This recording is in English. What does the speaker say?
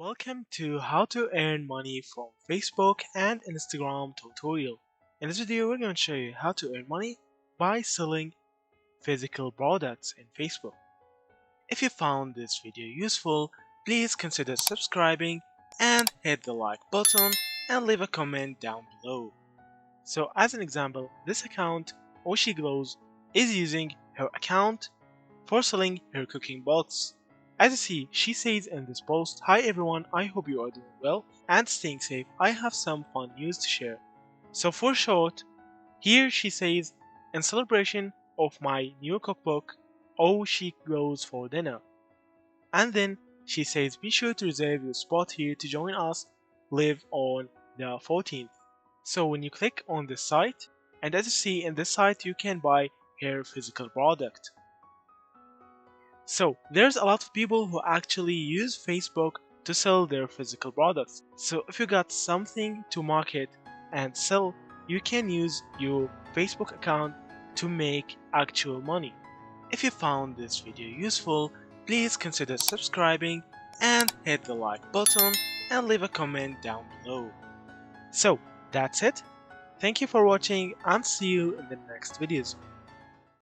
Welcome to how to earn money from Facebook and Instagram tutorial. In this video we're going to show you how to earn money by selling physical products in Facebook. If you found this video useful, please consider subscribing and hit the like button and leave a comment down below. So as an example, this account, Oshi Glows, is using her account for selling her cooking bots. As you see, she says in this post, "Hi everyone, I hope you are doing well and staying safe. I have some fun news to share." So for short, here she says, "In celebration of my new cookbook, oh she goes for dinner." And then she says, "Be sure to reserve your spot here to join us live on the 14th. So when you click on this site, and as you see in this site, you can buy her physical product. So there's a lot of people who actually use Facebook to sell their physical products. So if you got something to market and sell, you can use your Facebook account to make actual money. If you found this video useful, please consider subscribing and hit the like button and leave a comment down below. So that's it. Thank you for watching and see you in the next videos.